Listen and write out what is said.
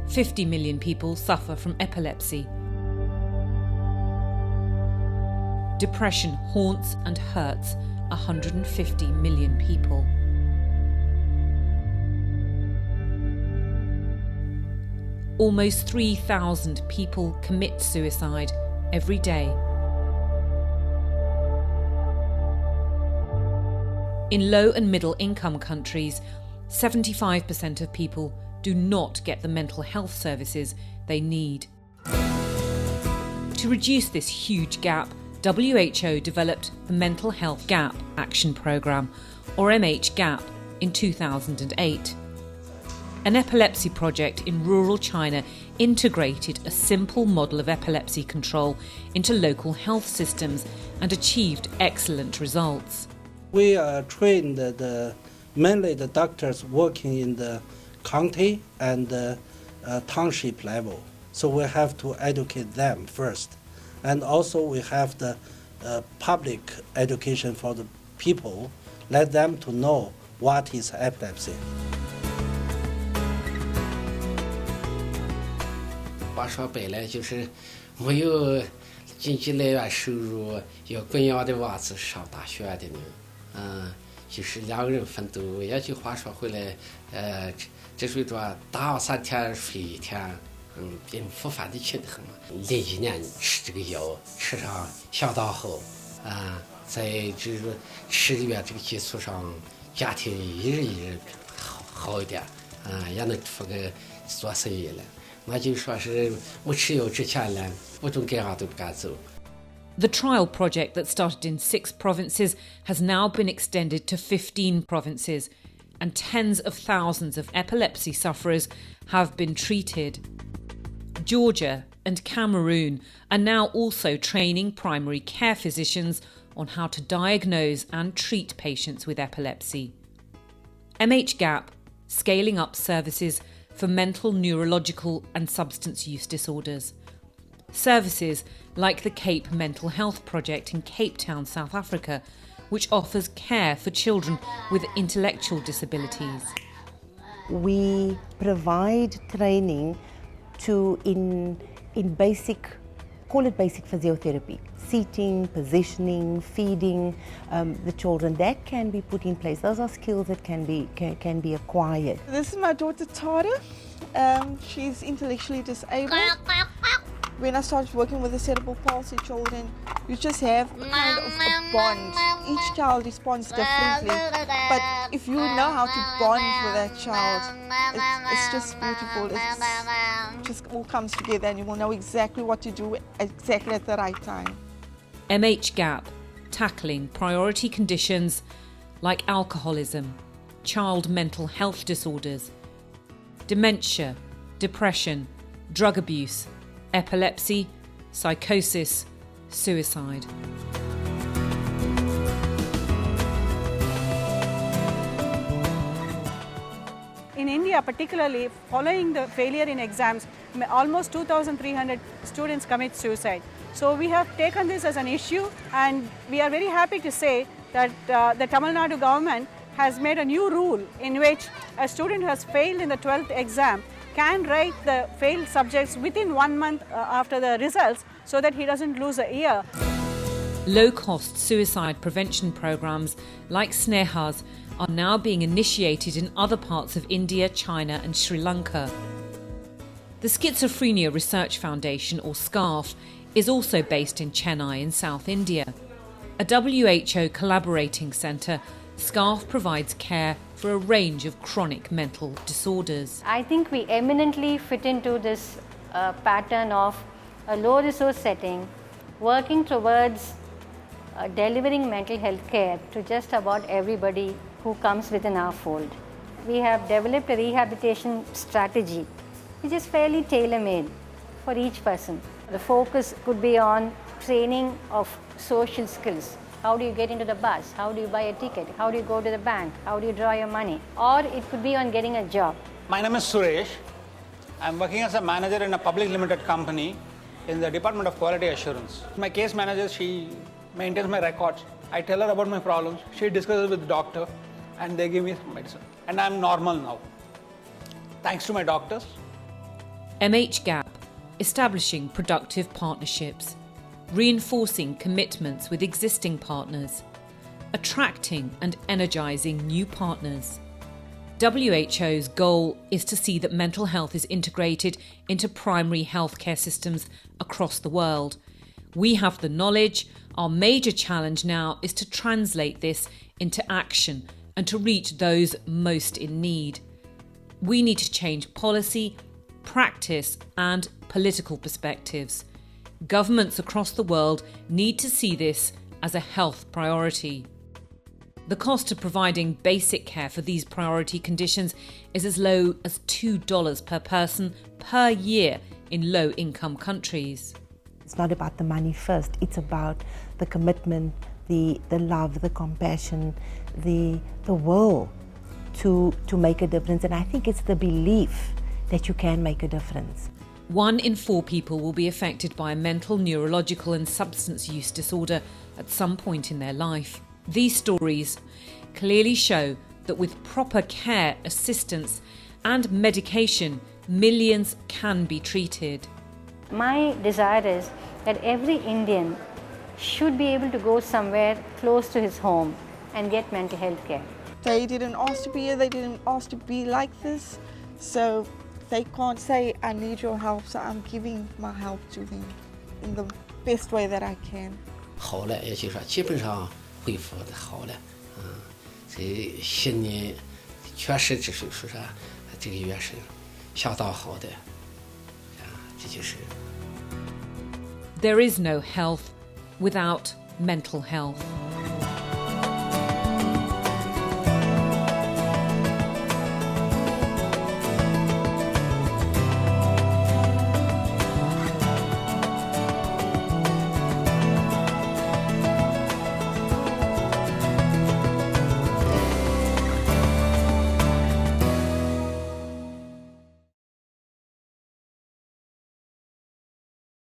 50 million people suffer from epilepsy. Depression haunts and hurts 150 million people. Almost 3,000 people commit suicide every day. In low and middle income countries, 75% of people do not get the mental health services they need. To reduce this huge gap, WHO developed the Mental Health Gap Action Programme, or MHGAP, in 2008. An epilepsy project in rural China integrated a simple model of epilepsy control into local health systems and achieved excellent results. We trained mainly the doctors working in the county and township level. So we have to educate them first. And also we have the public education for the people, let them to know what is epilepsy. 话说白了就是没有经济来源收入，要供养的娃子上大学的呢，就是两个人奋斗。也就话说回来，这属于说打3天睡1天，并不烦得起的很嘛。01年吃这个药，吃上相当好，在这个吃药这个基础上，家庭一日好一点，也能出个做生意了。 那就说是我吃药之前呢，我总干啥都不敢走。 The trial project that started in 6 provinces has now been extended to 15 provinces, and tens of thousands of epilepsy sufferers have been treated. Georgia and Cameroon are now also training primary care physicians on how to diagnose and treat patients with epilepsy. MHGAP, scaling up services for mental, neurological and substance use disorders. Services like the Cape Mental Health Project in Cape Town, South Africa, which offers care for children with intellectual disabilities. We provide training in basic, call it basic physiotherapy, seating, positioning, feeding the children. That can be put in place. Those are skills that can be acquired. This is my daughter Tara. She's intellectually disabled. When I started working with the cerebral palsy children, you just have a kind of a bond. Each child responds differently, but if you know how to bond with that child, it's just beautiful. It just all comes together and you will know exactly what to do exactly at the right time. MHGAP, tackling priority conditions like alcoholism, child mental health disorders, dementia, depression, drug abuse, epilepsy, psychosis, suicide. In India particularly, following the failure in exams, almost 2,300 students commit suicide. So we have taken this as an issue, and we are very happy to say that the Tamil Nadu government has made a new rule in which a student who has failed in the 12th exam can write the failed subjects within 1 month after the results so that he doesn't lose a year. Low-cost suicide prevention programs like Sneha's are now being initiated in other parts of India, China and Sri Lanka. The Schizophrenia Research Foundation, or SCARF, is also based in Chennai in South India. A WHO collaborating centre, SCARF provides care for a range of chronic mental disorders. I think we eminently fit into this pattern of a low resource setting, working towards delivering mental health care to just about everybody who comes within our fold. We have developed a rehabilitation strategy which is fairly tailor-made for each person. The focus could be on training of social skills. How do you get into the bus? How do you buy a ticket? How do you go to the bank? How do you draw your money? Or it could be on getting a job. My name is Suresh. I'm working as a manager in a public limited company in the Department of Quality Assurance. My case manager, she maintains my records. I tell her about my problems. She discusses with the doctor and they give me some medicine. And I'm normal now. Thanks to my doctors. MHGAP, establishing productive partnerships, reinforcing commitments with existing partners, attracting and energising new partners. WHO's goal is to see that mental health is integrated into primary healthcare systems across the world. We have the knowledge. Our major challenge now is to translate this into action and to reach those most in need. We need to change policy, practice and political perspectives. Governments across the world need to see this as a health priority. The cost of providing basic care for these priority conditions is as low as $2 per person per year in low-income countries. It's not about the money first, it's about the commitment, the love, the compassion, the will to make a difference. And I think it's the belief that you can make a difference. 1 in 4 people will be affected by a mental, neurological and substance use disorder at some point in their life. These stories clearly show that with proper care, assistance and medication, millions can be treated. My desire is that every Indian should be able to go somewhere close to his home and get mental health care. They didn't ask to be here, they didn't ask to be like this, so they can't say, I need your help, so I'm giving my help to them in the best way that I can. 好了，也就是说基本上恢复的好了，这心里确实只是说啥，这个月是相当好的，这就是。There is no health without mental health.